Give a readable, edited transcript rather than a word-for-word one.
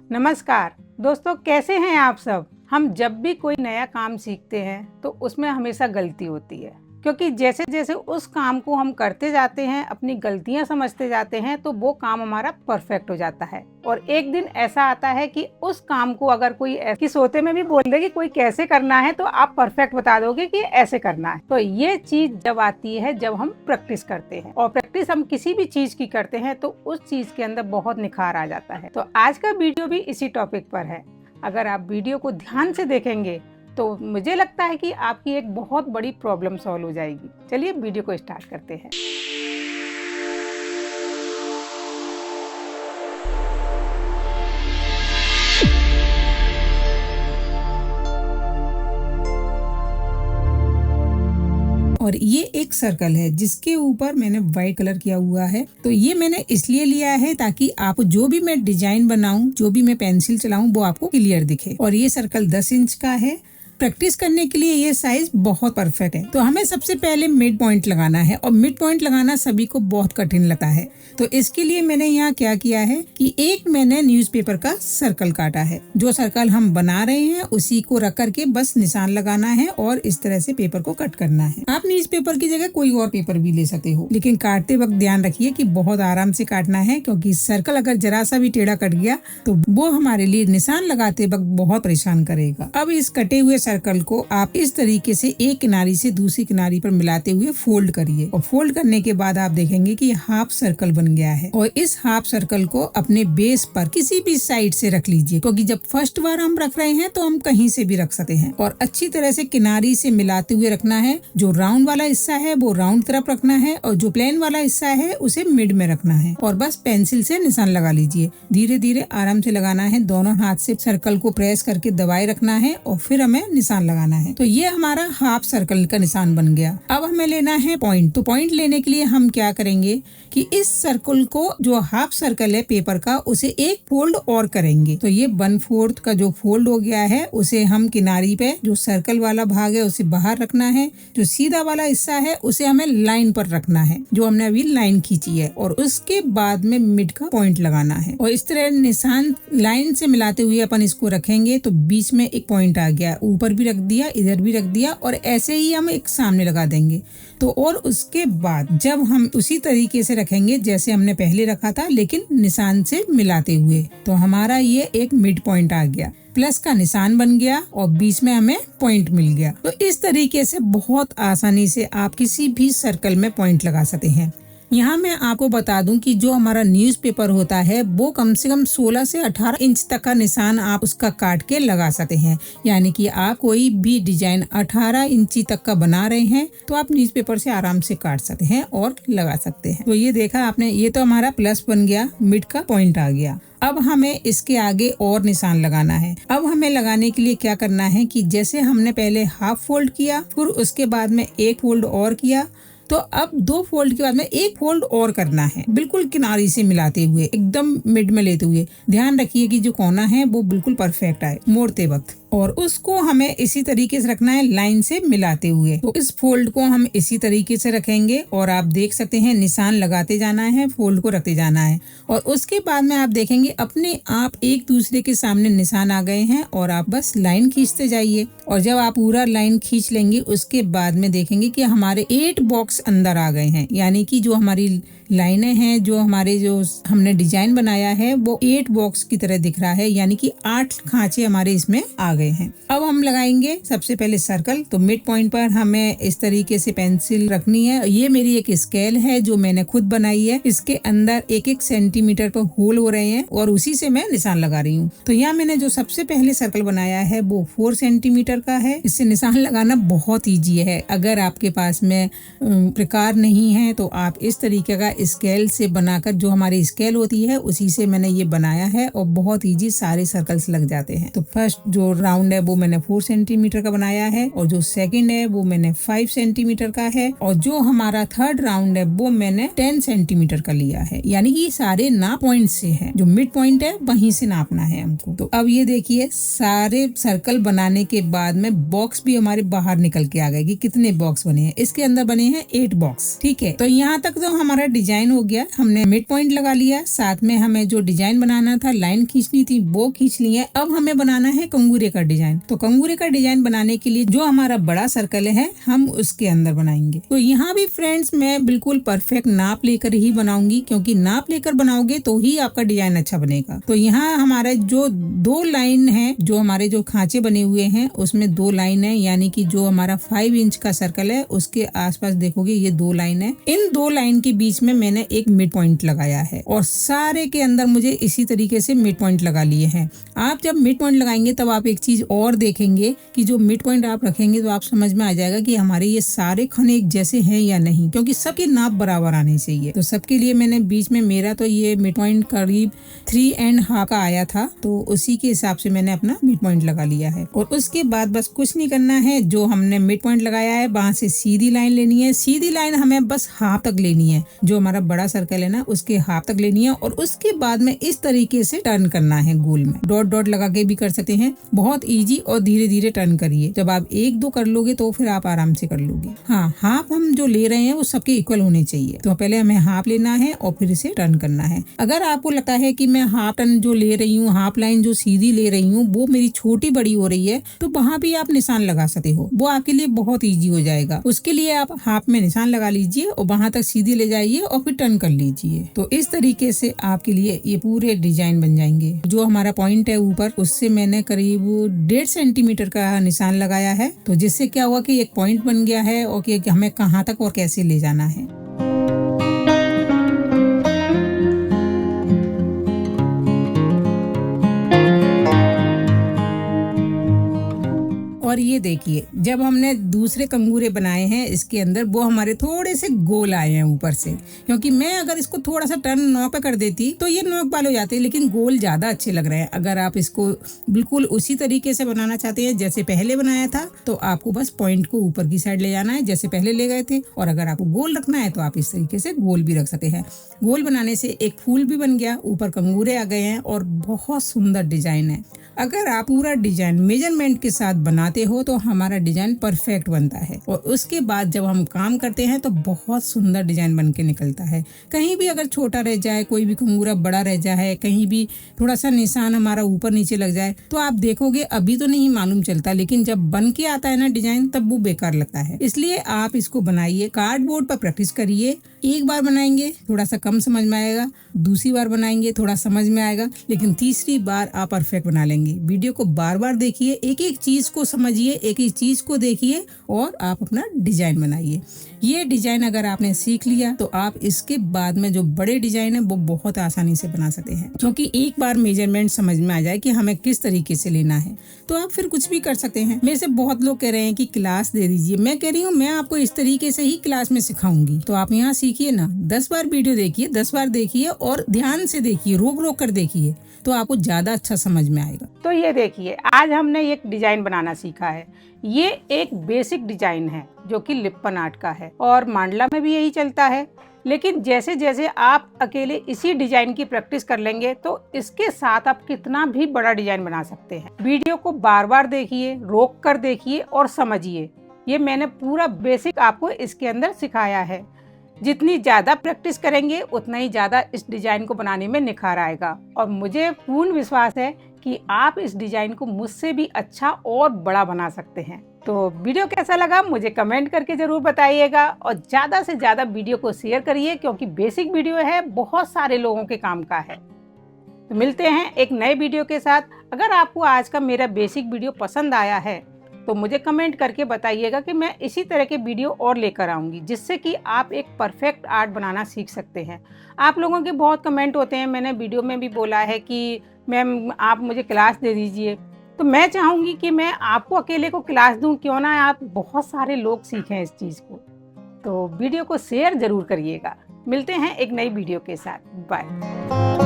नमस्कार दोस्तों, कैसे हैं आप सब। हम जब भी कोई नया काम सीखते हैं तो उसमें हमेशा गलती होती है, क्योंकि जैसे जैसे उस काम को हम करते जाते हैं, अपनी गलतियां समझते जाते हैं, तो वो काम हमारा परफेक्ट हो जाता है। और एक दिन ऐसा आता है कि उस काम को अगर कोई ऐसी सोते में भी बोल दे कि कोई कैसे करना है, तो आप परफेक्ट बता दोगे कि ऐसे करना है। तो ये चीज जब आती है जब हम प्रैक्टिस करते हैं, और प्रैक्टिस हम किसी भी चीज की करते हैं तो उस चीज के अंदर बहुत निखार आ जाता है। तो आज का वीडियो भी इसी टॉपिक पर है। अगर आप वीडियो को ध्यान से देखेंगे तो मुझे लगता है कि आपकी एक बहुत बड़ी प्रॉब्लम सॉल्व हो जाएगी। चलिए वीडियो को स्टार्ट करते हैं। और ये एक सर्कल है जिसके ऊपर मैंने व्हाइट कलर किया हुआ है। तो ये मैंने इसलिए लिया है ताकि आप जो भी मैं डिजाइन बनाऊं, जो भी मैं पेंसिल चलाऊं, वो आपको क्लियर दिखे। और ये सर्कल 10 इंच का है। प्रैक्टिस करने के लिए ये साइज बहुत परफेक्ट है। तो हमें सबसे पहले मिड पॉइंट लगाना है, और मिड पॉइंट लगाना सभी को बहुत कठिन लगता है। तो इसके लिए मैंने यहाँ क्या किया है कि एक मैंने न्यूज़पेपर का सर्कल काटा है। जो सर्कल हम बना रहे हैं उसी को रख करके बस निशान लगाना है और इस तरह से पेपर को कट करना है। आप न्यूज़पेपर की जगह कोई और पेपर भी ले सकते हो, लेकिन काटते वक्त ध्यान रखिए कि बहुत आराम से काटना है, क्योंकि सर्कल अगर जरा सा भी टेढ़ा कट गया तो वो हमारे लिए निशान लगाते वक्त बहुत परेशान करेगा। अब इस कटे हुए सर्कल को आप इस तरीके से एक किनारी से दूसरी किनारी पर मिलाते हुए फोल्ड करिए, और फोल्ड करने के बाद आप देखेंगे कि हाफ सर्कल बन गया है। और इस हाफ सर्कल को अपने बेस पर किसी भी साइड से रख लीजिए, क्योंकि जब फर्स्ट बार हम रख रहे हैं तो हम कहीं से भी रख सकते हैं। और अच्छी तरह से किनारी से मिलाते हुए रखना है। जो राउंड वाला हिस्सा है वो राउंड तरफ रखना है, और जो प्लेन वाला हिस्सा है उसे मिड में रखना है। और बस पेंसिल से निशान लगा लीजिए। धीरे धीरे आराम से लगाना है। दोनों हाथ से सर्कल को प्रेस करके दबाए रखना है, और फिर हमें निशान लगाना है। तो ये हमारा हाफ सर्कल का निशान बन गया। अब हमें लेना है पॉइंट। तो पॉइंट लेने के लिए हम क्या करेंगे कि इस सर्कल को, जो हाफ सर्कल है पेपर का, उसे एक फोल्ड और करेंगे। तो ये 1/4 का जो फोल्ड हो गया है उसे हम किनारी पे, जो सर्कल वाला भाग है उसे बाहर रखना है। जो सीधा वाला हिस्सा है उसे हमें लाइन पर रखना है, जो हमने अभी लाइन खींची है। और उसके बाद में मिड का पॉइंट लगाना है। और इस तरह निशान लाइन से मिलाते हुए अपन इसको रखेंगे तो बीच में एक पॉइंट आ गया। ऊपर भी रख दिया, इधर भी रख दिया, और ऐसे ही हम एक सामने लगा देंगे। तो और उसके बाद जब हम उसी तरीके से रखेंगे जैसे हमने पहले रखा था, लेकिन निशान से मिलाते हुए, तो हमारा ये एक मिड पॉइंट आ गया। प्लस का निशान बन गया और बीच में हमें पॉइंट मिल गया। तो इस तरीके से बहुत आसानी से आप किसी भी सर्कल में पॉइंट लगा सकते हैं। यहाँ मैं आपको बता दूं कि जो हमारा न्यूज़पेपर होता है वो कम से कम 16 से 18 इंच तक का निशान आप उसका काट के लगा सकते हैं। यानी कि आप कोई भी डिजाइन 18 इंची तक का बना रहे हैं तो आप न्यूज़पेपर से आराम से काट सकते हैं और लगा सकते हैं। तो ये देखा आपने, ये तो हमारा प्लस बन गया, मिड का पॉइंट आ गया। अब हमें इसके आगे और निशान लगाना है। अब हमें लगाने के लिए क्या करना है कि जैसे हमने पहले हाफ फोल्ड किया, फिर उसके बाद में एक फोल्ड और किया, तो अब 2 फोल्ड के बाद में एक फोल्ड और करना है, बिल्कुल किनारी से मिलाते हुए, एकदम मिड में लेते हुए। ध्यान रखिए कि जो कोना है वो बिल्कुल परफेक्ट आए मोड़ते वक्त, और उसको हमें इसी तरीके से रखना है, लाइन से मिलाते हुए। तो इस फोल्ड को हम इसी तरीके से रखेंगे, और आप देख सकते हैं निशान लगाते जाना है, फोल्ड को रखते जाना है। और उसके बाद में आप देखेंगे अपने आप एक दूसरे के सामने निशान आ गए हैं, और आप बस लाइन खींचते जाइए। और जब आप पूरा लाइन खींच लेंगे उसके बाद में देखेंगे कि हमारे 8 बॉक्स अंदर आ गए हैं। यानी कि जो हमारी लाइनें हैं, जो हमने डिजाइन बनाया है वो 8 बॉक्स की तरह दिख रहा है। यानी कि 8 खांचे हमारे इसमें आ गए हैं। अब हम लगाएंगे सबसे पहले सर्कल। तो मिड पॉइंट पर हमें इस तरीके से पेंसिल रखनी है। ये मेरी एक स्केल है जो मैंने खुद बनाई है। इसके अंदर 1-1 सेंटीमीटर पर होल हो रहे हैं, और उसी से मैं निशान लगा रही हूँ। तो यहाँ मैंने जो सबसे पहले सर्कल बनाया है वो 4 सेंटीमीटर का है। इससे निशान लगाना बहुत ईजी है। अगर आपके पास में प्रकार नहीं है तो आप इस तरीके का स्केल से बनाकर, जो हमारी स्केल होती है उसी से मैंने ये बनाया है, और बहुत ईजी सारे सर्कल्स लग जाते हैं। तो फर्स्ट जो राउंड राउंड है वो मैंने 4 सेंटीमीटर का बनाया है, और जो सेकंड है वो मैंने 5 सेंटीमीटर का है, और जो हमारा थर्ड राउंड है वो मैंने 10 सेंटीमीटर का लिया है। यानी कि सारे नाप पॉइंट से है, जो मिड पॉइंट है वहीं से नापना है हमको। तो अब ये देखिए सारे सर्कल बनाने के बाद में बॉक्स भी हमारे बाहर निकल के आ गए कि कितने बॉक्स बने हैं। इसके अंदर बने हैं 8 बॉक्स। ठीक है, तो यहाँ तक तो हमारा डिजाइन हो गया। हमने मिड पॉइंट लगा लिया, साथ में हमें जो डिजाइन बनाना था, लाइन खींचनी थी, वो खींच ली है। अब हमें बनाना है कंगूरे का डिजाइन। तो कंगूरे का डिजाइन बनाने के लिए जो हमारा बड़ा सर्कल है हम उसके अंदर बनाएंगे। तो यहाँ भी फ्रेंड्स मैं बिल्कुल परफेक्ट नाप लेकर ही बनाऊंगी, क्योंकि नाप लेकर बनाओगे तो ही आपका डिजाइन अच्छा बनेगा। तो यहाँ हमारे जो 2 लाइन है, जो हमारे जो खांचे बने हुए हैं उसमें 2 लाइन है, यानी कि जो हमारा 5 इंच का सर्कल है उसके आसपास देखोगे ये 2 लाइन है। इन 2 लाइन के बीच में मैंने एक मिड पॉइंट लगाया है, और सारे के अंदर मुझे इसी तरीके से मिड पॉइंट लगा लिए हैं। आप जब मिड पॉइंट लगाएंगे तब आप एक चीज और देखेंगे कि जो मिड पॉइंट आप रखेंगे तो आप समझ में आ जाएगा कि हमारे ये सारे खने एक जैसे हैं या नहीं, क्योंकि सबके नाप बराबर आने चाहिए। तो सबके लिए मैंने बीच में, मेरा तो ये मिड पॉइंट करीब 3.5 का आया था, तो उसी के हिसाब से मैंने अपना मिड पॉइंट लगा लिया है। और उसके बाद बस कुछ नहीं करना है, जो हमने मिड पॉइंट लगाया है वहां से सीधी लाइन लेनी है। सीधी लाइन हमें बस हाफ तक लेनी है, जो हमारा बड़ा सर्कल है ना उसके हाफ तक लेनी है, और उसके बाद में इस तरीके से टर्न करना है गोल में। डॉट डॉट लगा के भी कर सकते हैं, बहुत इजी, और धीरे धीरे टर्न करिए। जब आप 1-2 कर लोगे तो फिर आप आराम से कर लोगे। हाँ, हाफ हम जो ले रहे हैं वो सबके इक्वल होने चाहिए। तो पहले हमें हाफ लेना है और फिर इसे टर्न करना है। अगर आपको लगता है कि मैं हाफ टर्न जो ले रही हूँ, हाफ लाइन जो सीधी ले रही हूँ वो मेरी छोटी बड़ी हो रही है, तो वहाँ भी आप निशान लगा सकते हो, वो आपके लिए बहुत इजी हो जाएगा। उसके लिए आप हाफ में निशान लगा लीजिए और वहां तक सीधी ले जाइए और फिर टर्न कर लीजिए। तो इस तरीके से आपके लिए ये पूरे डिजाइन बन जाएंगे। जो हमारा पॉइंट है ऊपर, उससे मैंने करीब 1.5 सेंटीमीटर का निशान लगाया है, तो जिससे क्या हुआ कि एक पॉइंट बन गया है और कि हमें कहाँ तक और कैसे ले जाना है। और ये देखिए जब हमने दूसरे कंगूरे बनाए हैं इसके अंदर, वो हमारे थोड़े से गोल आए हैं ऊपर से, क्योंकि मैं अगर इसको थोड़ा सा टर्न नॉक पे कर देती तो ये नॉक वाले हो जाते, लेकिन गोल ज्यादा अच्छे लग रहे हैं। अगर आप इसको बिल्कुल उसी तरीके से बनाना चाहते हैं जैसे पहले बनाया था, तो आपको बस पॉइंट को ऊपर की साइड ले जाना है जैसे पहले ले गए थे, और अगर आपको गोल रखना है तो आप इस तरीके से गोल भी रख सकते हैं। गोल बनाने से एक फूल भी बन गया, ऊपर कंगूरे आ गए हैं, और बहुत सुंदर डिजाइन है। अगर आप पूरा डिजाइन मेजरमेंट के साथ बनाते हो तो हमारा डिजाइन परफेक्ट बनता है, और उसके बाद जब हम काम करते हैं तो बहुत सुंदर डिजाइन बन के निकलता है। कहीं भी अगर छोटा रह जाए, कोई भी कंगूरा बड़ा रह जाए, कहीं भी थोड़ा सा निशान हमारा ऊपर नीचे लग जाए, तो आप देखोगे अभी तो नहीं मालूम चलता, लेकिन जब बन के आता है ना डिजाइन, तब वो बेकार लगता है। इसलिए आप इसको बनाइए, कार्डबोर्ड पर प्रैक्टिस करिए। एक बार बनाएंगे थोड़ा सा कम समझ में आएगा, दूसरी बार बनाएंगे थोड़ा समझ में आएगा, लेकिन तीसरी बार आप परफेक्ट बना लेंगे। वीडियो को बार बार देखिए, एक एक चीज को समझिए, एक एक चीज को देखिए, और आप अपना डिजाइन बनाइए। ये डिजाइन अगर आपने सीख लिया तो आप इसके बाद में जो बड़े डिजाइन है वो बहुत आसानी से बना सकते हैं, क्योंकि एक बार मेजरमेंट समझ में आ जाए कि हमें किस तरीके से लेना है, तो आप फिर कुछ भी कर सकते हैं। मेरे से बहुत लोग कह रहे हैं कि क्लास दे दीजिए, मैं कह रही हूँ मैं आपको इस तरीके से ही क्लास में सिखाऊंगी। तो आप यहाँ सीखिए ना, 10 बार वीडियो देखिए, 10 बार देखिए और ध्यान से देखिए, रोक रोक कर देखिए, तो आपको ज्यादा अच्छा समझ में आएगा। तो ये देखिए आज हमने एक डिजाइन बनाना सीखा है। ये एक बेसिक डिजाइन है जो कि लिप्पन आर्ट का है, और मांडला में भी यही चलता है। लेकिन जैसे जैसे आप अकेले इसी डिजाइन की प्रैक्टिस कर लेंगे तो इसके साथ आप कितना भी बड़ा डिजाइन बना सकते हैं। वीडियो को बार बार देखिए, रोक कर देखिए और समझिए। ये मैंने पूरा बेसिक आपको इसके अंदर सिखाया है। जितनी ज़्यादा प्रैक्टिस करेंगे उतना ही ज़्यादा इस डिज़ाइन को बनाने में निखार आएगा, और मुझे पूर्ण विश्वास है कि आप इस डिज़ाइन को मुझसे भी अच्छा और बड़ा बना सकते हैं। तो वीडियो कैसा लगा मुझे कमेंट करके ज़रूर बताइएगा, और ज़्यादा से ज़्यादा वीडियो को शेयर करिए, क्योंकि बेसिक वीडियो है, बहुत सारे लोगों के काम का है। तो मिलते हैं एक नए वीडियो के साथ। अगर आपको आज का मेरा बेसिक वीडियो पसंद आया है तो मुझे कमेंट करके बताइएगा कि मैं इसी तरह के वीडियो और लेकर आऊँगी, जिससे कि आप एक परफेक्ट आर्ट बनाना सीख सकते हैं। आप लोगों के बहुत कमेंट होते हैं, मैंने वीडियो में भी बोला है कि मैम आप मुझे क्लास दे दीजिए, तो मैं चाहूँगी कि मैं आपको अकेले को क्लास दूँ, क्यों ना आप बहुत सारे लोग सीखें इस चीज़ को। तो वीडियो को शेयर ज़रूर करिएगा। मिलते हैं एक नई वीडियो के साथ। बाय।